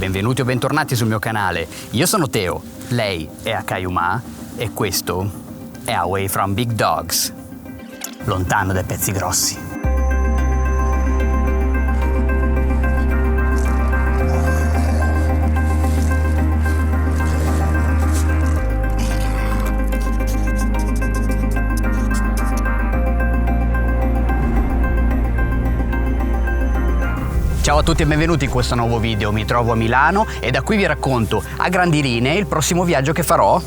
benvenuti o bentornati sul mio canale. Io sono Teo, lei è Akayuma e questo è Away from Big Dogs, lontano dai pezzi grossi. Ciao a tutti e benvenuti in questo nuovo video. Mi trovo a Milano e da qui vi racconto a grandi linee il prossimo viaggio che farò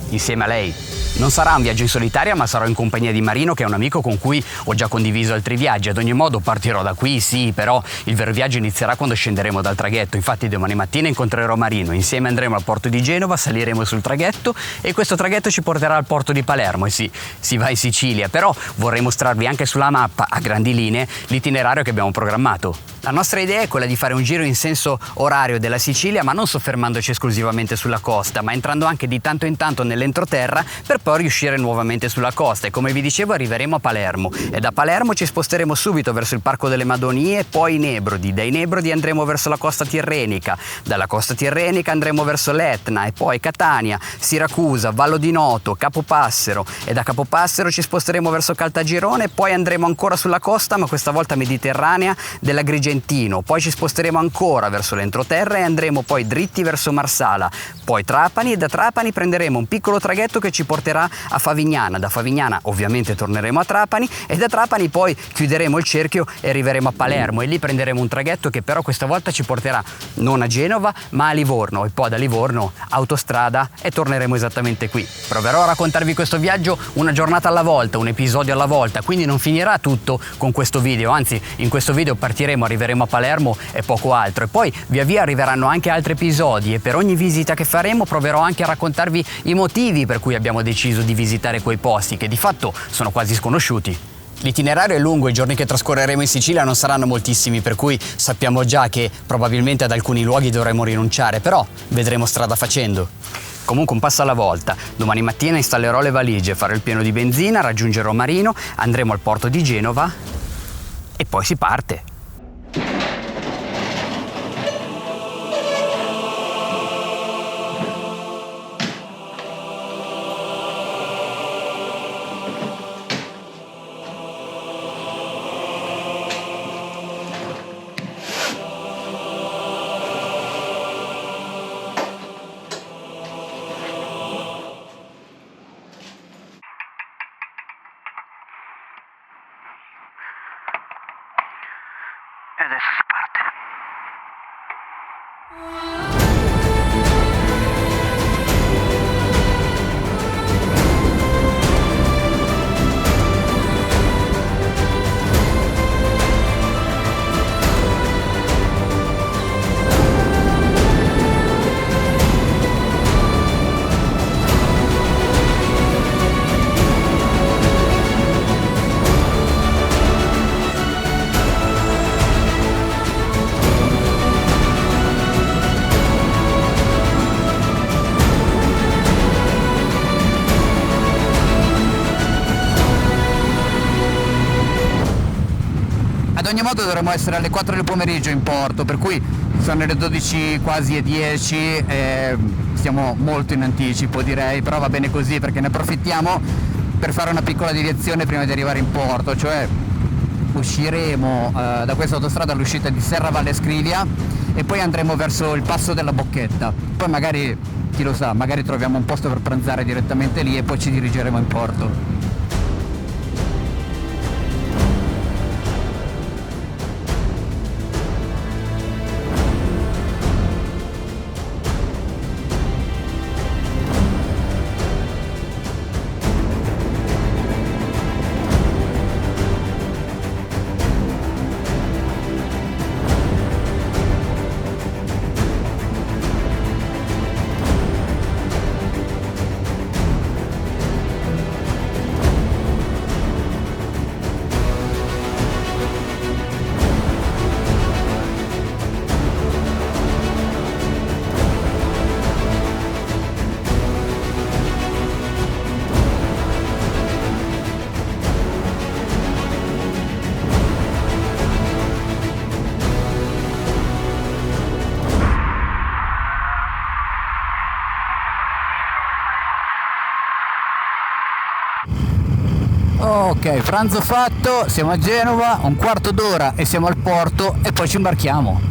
insieme a lei. Non sarà un viaggio in solitaria, ma sarò in compagnia di Marino, che è un amico con cui ho già condiviso altri viaggi. Ad ogni modo partirò da qui, sì, però il vero viaggio inizierà quando scenderemo dal traghetto. Infatti domani mattina incontrerò Marino, insieme andremo al porto di Genova, saliremo sul traghetto e questo traghetto ci porterà al porto di Palermo. E sì, si va in Sicilia, però vorrei mostrarvi anche sulla mappa, a grandi linee, l'itinerario che abbiamo programmato. La nostra idea è quella di fare un giro in senso orario della Sicilia, ma non soffermandoci esclusivamente sulla costa, ma entrando anche di tanto in tanto nell'entroterra per poi riuscire nuovamente sulla costa. E come vi dicevo arriveremo a Palermo e da Palermo ci sposteremo subito verso il Parco delle Madonie, poi i Nebrodi. Dai Nebrodi andremo verso la costa tirrenica, dalla costa tirrenica andremo verso l'Etna e poi Catania, Siracusa, Vallo di Noto, Capopassero e da Capopassero ci sposteremo verso Caltagirone e poi andremo ancora sulla costa, ma questa volta mediterranea, dell'Agrigentino. Poi ci sposteremo ancora verso l'entroterra e andremo poi dritti verso Marsala, poi Trapani e da Trapani prenderemo un piccolo traghetto che ci porterà a Favignana. Da Favignana ovviamente torneremo a Trapani e da Trapani poi chiuderemo il cerchio e arriveremo a Palermo e lì prenderemo un traghetto che però questa volta ci porterà non a Genova ma a Livorno e poi da Livorno autostrada e torneremo esattamente qui. Proverò a raccontarvi questo viaggio una giornata alla volta, un episodio alla volta, quindi non finirà tutto con questo video, anzi in questo video partiremo, arriveremo a Palermo e poco altro e poi via via arriveranno anche altri episodi e per ogni visita che faremo proverò anche a raccontarvi i motivi per cui abbiamo deciso di visitare quei posti che di fatto sono quasi sconosciuti. L'itinerario è lungo, i giorni che trascorreremo in Sicilia non saranno moltissimi, per cui sappiamo già che probabilmente ad alcuni luoghi dovremo rinunciare, però vedremo strada facendo. Comunque un passo alla volta. Domani mattina installerò le valigie, farò il pieno di benzina, raggiungerò Marino, andremo al porto di Genova e poi si parte. E adesso si parte. Ad ogni modo dovremmo essere alle 4 del pomeriggio in porto, per cui sono le 12 quasi e 10 e siamo molto in anticipo direi, però va bene così perché ne approfittiamo per fare una piccola deviazione prima di arrivare in porto, cioè usciremo da questa autostrada all'uscita di Serra Valle Scrivia e poi andremo verso il passo della Bocchetta, poi magari, chi lo sa, magari troviamo un posto per pranzare direttamente lì e poi ci dirigeremo in porto. Ok, pranzo fatto, siamo a Genova, un quarto d'ora e siamo al porto e poi ci imbarchiamo.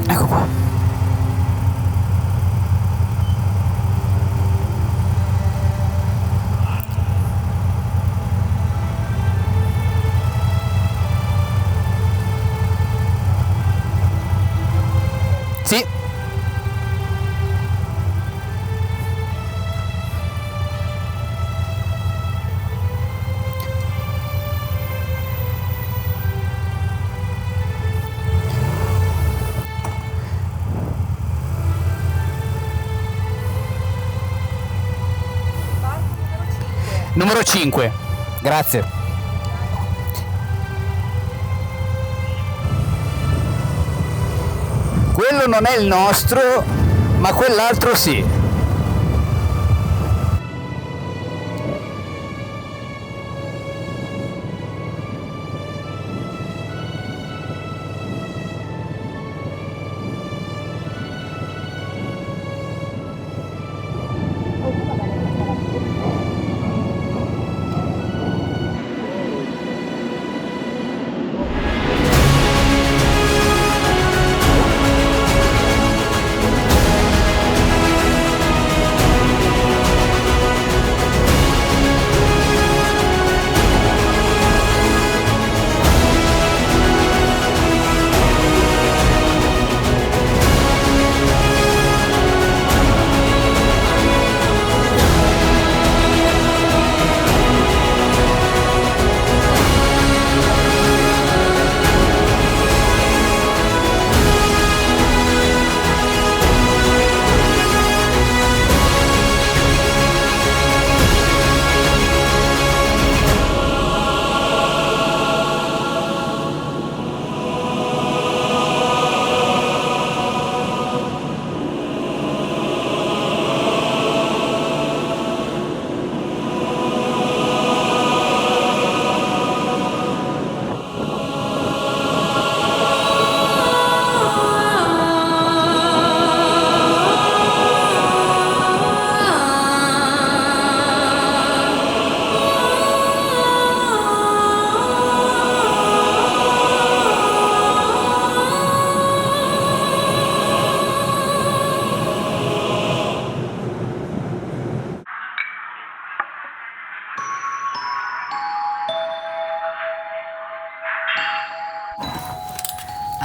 Ecco qua. Sì. Numero 5. Grazie. Quello non è il nostro, ma quell'altro sì.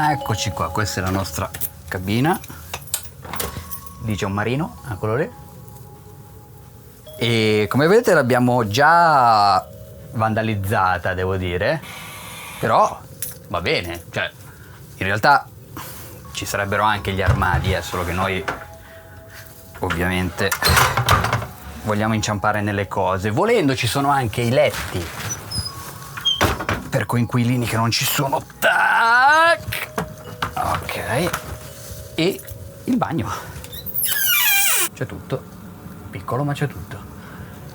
Eccoci qua, questa è la nostra cabina di Gianmarino, eccolo lì. E come vedete l'abbiamo già vandalizzata, devo dire, però va bene, cioè in realtà ci sarebbero anche gli armadi, solo che noi ovviamente vogliamo inciampare nelle cose. Volendo ci sono anche i letti per coinquilini che non ci sono. Tac! Ok, e il bagno. C'è tutto, piccolo ma c'è tutto.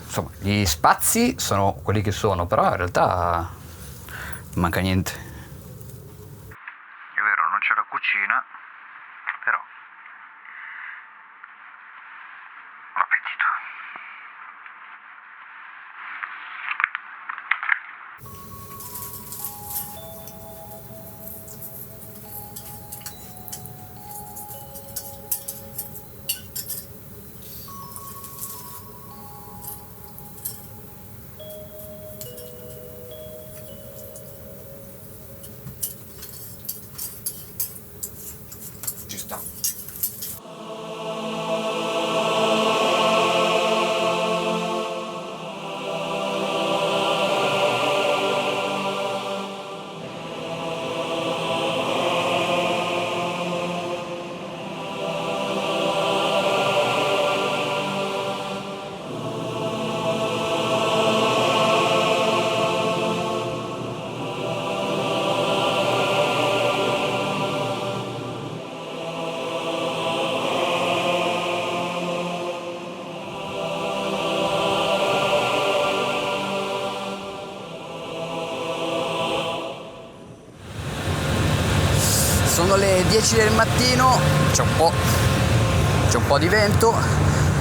Insomma, gli spazi sono quelli che sono, però in realtà non manca niente. È vero, non c'è la cucina, però appetito. Ci sta. Sono le 10 del mattino, c'è un po' di vento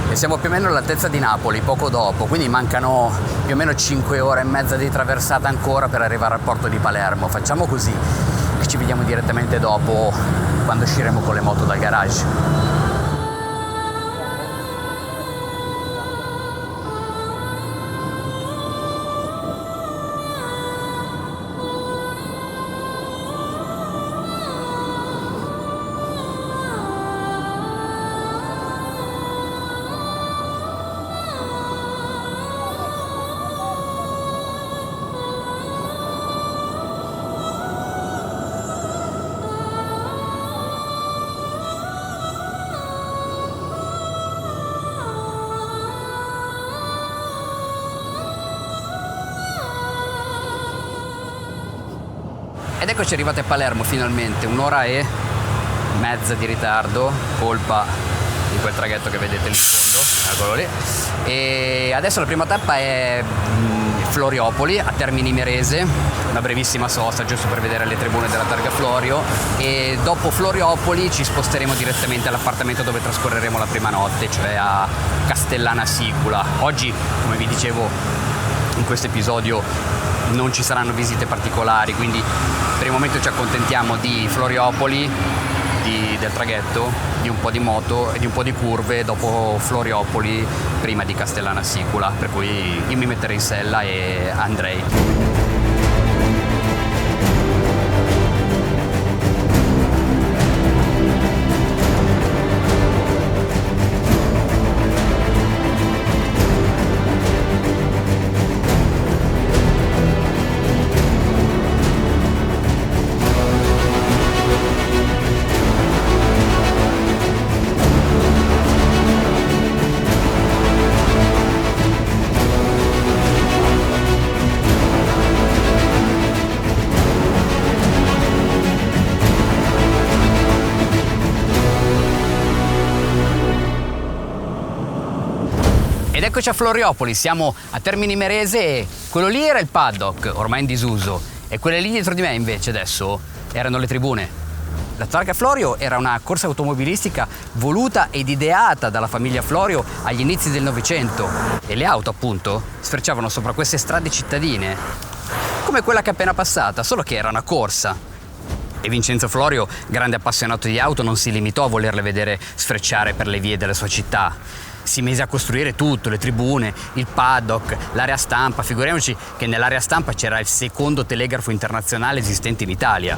e siamo più o meno all'altezza di Napoli, poco dopo, quindi mancano più o meno 5 ore e mezza di traversata ancora per arrivare al porto di Palermo. Facciamo così e ci vediamo direttamente dopo, quando usciremo con le moto dal garage. Ed eccoci arrivati a Palermo finalmente, 1 ora e mezza di ritardo, colpa di quel traghetto che vedete lì in fondo, eccolo lì. E adesso la prima tappa è Floriopoli, a Termini Imerese, una brevissima sosta giusto per vedere le tribune della Targa Florio, e dopo Floriopoli ci sposteremo direttamente all'appartamento dove trascorreremo la prima notte, cioè a Castellana Sicula. Oggi, come vi dicevo in questo episodio, non ci saranno visite particolari, quindi per il momento ci accontentiamo di Floriopoli, del traghetto, di un po' di moto e di un po' di curve dopo Floriopoli, prima di Castellana Sicula, per cui io mi metterei in sella e andrei. Ed eccoci a Floriopoli, siamo a Termini Imerese e quello lì era il paddock, ormai in disuso, e quelle lì dietro di me invece adesso erano le tribune. La Targa Florio era una corsa automobilistica voluta ed ideata dalla famiglia Florio agli inizi del Novecento e le auto appunto sfrecciavano sopra queste strade cittadine, come quella che è appena passata, solo che era una corsa. E Vincenzo Florio, grande appassionato di auto, non si limitò a volerle vedere sfrecciare per le vie della sua città. Si mise a costruire tutto, le tribune, il paddock, l'area stampa. Figuriamoci che nell'area stampa c'era il secondo telegrafo internazionale esistente in Italia.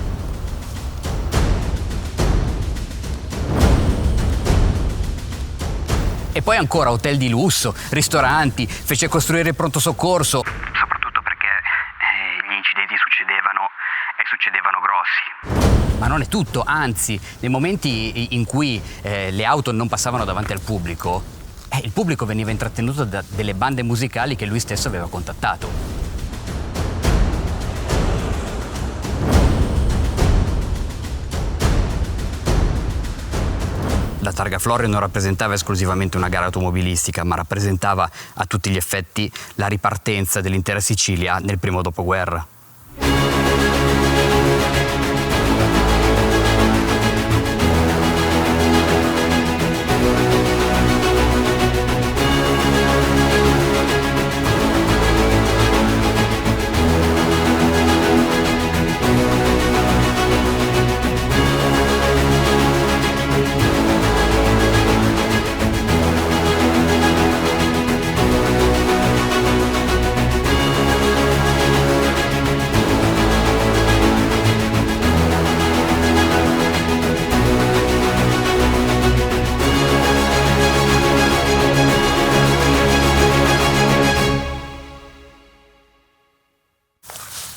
E poi ancora hotel di lusso, ristoranti, fece costruire il pronto soccorso. Soprattutto perché gli incidenti succedevano grossi. Ma non è tutto, anzi, nei momenti in cui le auto non passavano davanti al pubblico, il pubblico veniva intrattenuto da delle bande musicali che lui stesso aveva contattato. La Targa Florio non rappresentava esclusivamente una gara automobilistica, ma rappresentava a tutti gli effetti la ripartenza dell'intera Sicilia nel primo dopoguerra.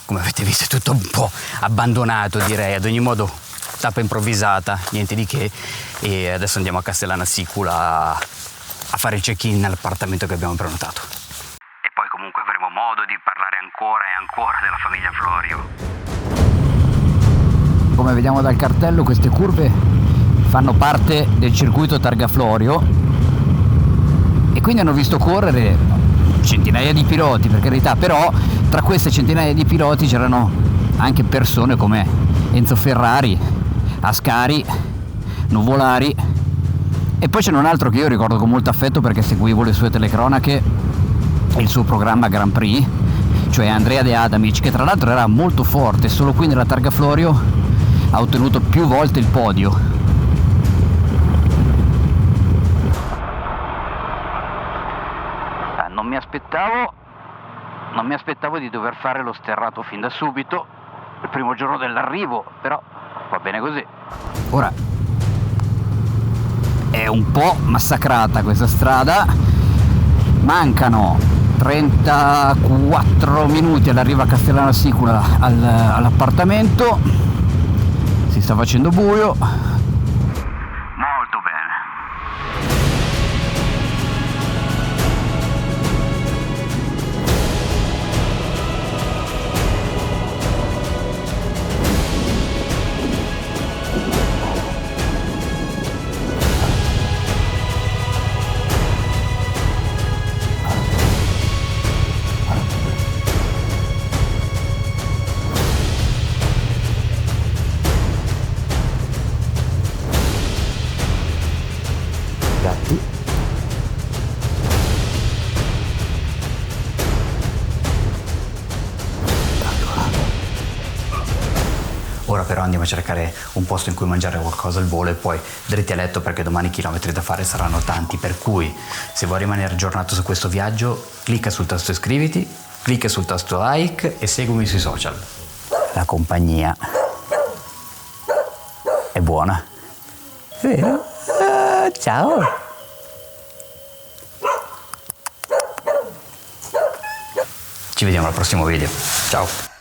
Come avete visto è tutto un po' abbandonato, direi, ad ogni modo tappa improvvisata, niente di che, e adesso andiamo a Castellana Sicula a fare il check-in all'appartamento che abbiamo prenotato. E poi comunque avremo modo di parlare ancora e ancora della famiglia Florio. Come vediamo dal cartello, queste curve fanno parte del circuito Targa Florio e quindi hanno visto correre centinaia di piloti, per carità, però tra queste centinaia di piloti c'erano anche persone come Enzo Ferrari, Ascari, Nuvolari, e poi c'è un altro che io ricordo con molto affetto perché seguivo le sue telecronache, il suo programma Grand Prix, cioè Andrea De Adamic, che tra l'altro era molto forte, solo qui nella Targa Florio ha ottenuto più volte il podio. Non mi aspettavo di dover fare lo sterrato fin da subito, il primo giorno dell'arrivo, però va bene così. Ora, è un po' massacrata questa strada, mancano 34 minuti all'arrivo a Castellana Sicula all'appartamento, si sta facendo buio. Molto bene. Gatti. Ora però andiamo a cercare un posto in cui mangiare qualcosa al volo e poi dritti a letto, perché domani i chilometri da fare saranno tanti, per cui se vuoi rimanere aggiornato su questo viaggio clicca sul tasto iscriviti, clicca sul tasto like e seguimi sui social. La compagnia è buona. Vero? Ciao! Ci vediamo al prossimo video. Ciao!